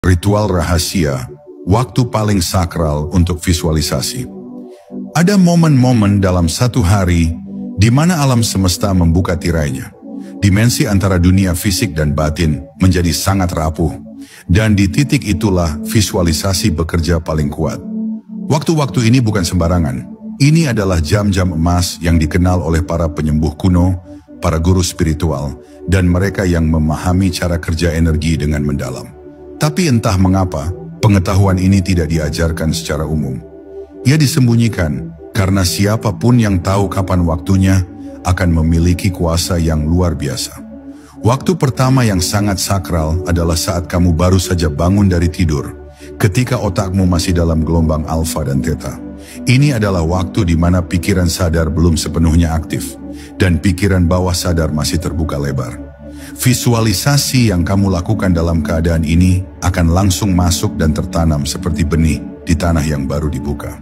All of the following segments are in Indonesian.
Ritual rahasia, waktu paling sakral untuk visualisasi. Ada momen-momen dalam satu hari di mana alam semesta membuka tirainya. Dimensi antara dunia fisik dan batin menjadi sangat rapuh, dan di titik itulah visualisasi bekerja paling kuat. Waktu-waktu ini bukan sembarangan. Ini adalah jam-jam emas yang dikenal oleh para penyembuh kuno, para guru spiritual, dan mereka yang memahami cara kerja energi dengan mendalam. Tapi entah mengapa, pengetahuan ini tidak diajarkan secara umum. Ia disembunyikan karena siapapun yang tahu kapan waktunya akan memiliki kuasa yang luar biasa. Waktu pertama yang sangat sakral adalah saat kamu baru saja bangun dari tidur, ketika otakmu masih dalam gelombang alfa dan theta. Ini adalah waktu di mana pikiran sadar belum sepenuhnya aktif, dan pikiran bawah sadar masih terbuka lebar. Visualisasi yang kamu lakukan dalam keadaan ini akan langsung masuk dan tertanam seperti benih di tanah yang baru dibuka.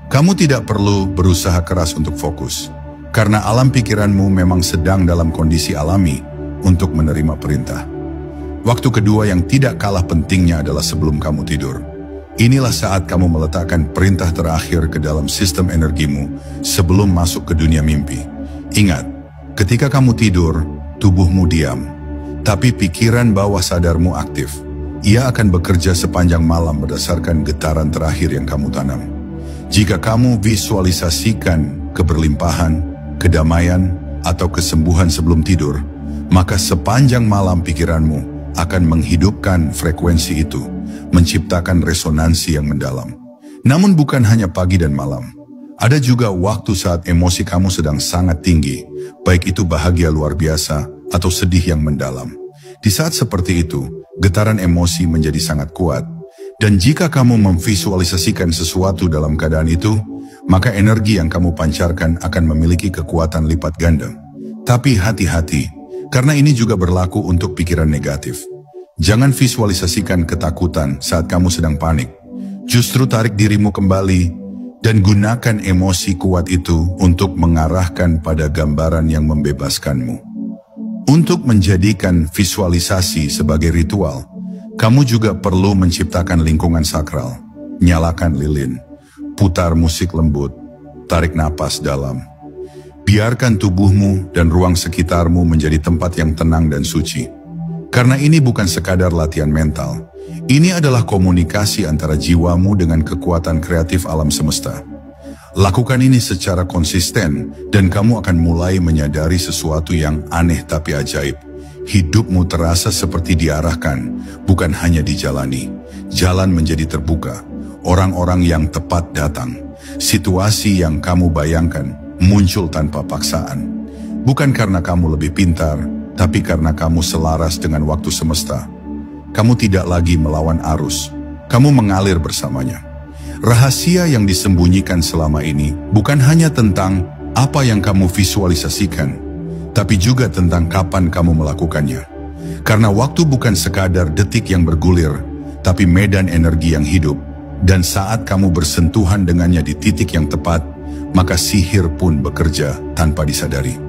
Kamu tidak perlu berusaha keras untuk fokus, karena alam pikiranmu memang sedang dalam kondisi alami untuk menerima perintah. Waktu kedua yang tidak kalah pentingnya adalah sebelum kamu tidur. Inilah saat kamu meletakkan perintah terakhir ke dalam sistem energimu sebelum masuk ke dunia mimpi. Ingat, ketika kamu tidur, tubuhmu diam, tapi pikiran bawah sadarmu aktif. Ia akan bekerja sepanjang malam berdasarkan getaran terakhir yang kamu tanam. Jika kamu visualisasikan keberlimpahan, kedamaian, atau kesembuhan sebelum tidur, maka sepanjang malam pikiranmu akan menghidupkan frekuensi itu, menciptakan resonansi yang mendalam. Namun bukan hanya pagi dan malam. Ada juga waktu saat emosi kamu sedang sangat tinggi, baik itu bahagia luar biasa atau sedih yang mendalam. Di saat seperti itu, getaran emosi menjadi sangat kuat. Dan jika kamu memvisualisasikan sesuatu dalam keadaan itu, maka energi yang kamu pancarkan akan memiliki kekuatan lipat ganda. Tapi hati-hati, karena ini juga berlaku untuk pikiran negatif. Jangan visualisasikan ketakutan saat kamu sedang panik. Justru tarik dirimu kembali dan gunakan emosi kuat itu untuk mengarahkan pada gambaran yang membebaskanmu. Untuk menjadikan visualisasi sebagai ritual, kamu juga perlu menciptakan lingkungan sakral. Nyalakan lilin, putar musik lembut, tarik napas dalam. Biarkan tubuhmu dan ruang sekitarmu menjadi tempat yang tenang dan suci. Karena ini bukan sekadar latihan mental, ini adalah komunikasi antara jiwamu dengan kekuatan kreatif alam semesta. Lakukan ini secara konsisten dan kamu akan mulai menyadari sesuatu yang aneh tapi ajaib. Hidupmu terasa seperti diarahkan, bukan hanya dijalani. Jalan menjadi terbuka, orang-orang yang tepat datang. Situasi yang kamu bayangkan muncul tanpa paksaan. Bukan karena kamu lebih pintar, tapi karena kamu selaras dengan waktu semesta. Kamu tidak lagi melawan arus, kamu mengalir bersamanya. Rahasia yang disembunyikan selama ini bukan hanya tentang apa yang kamu visualisasikan, tapi juga tentang kapan kamu melakukannya. Karena waktu bukan sekadar detik yang bergulir, tapi medan energi yang hidup. Dan saat kamu bersentuhan dengannya di titik yang tepat, maka sihir pun bekerja tanpa disadari.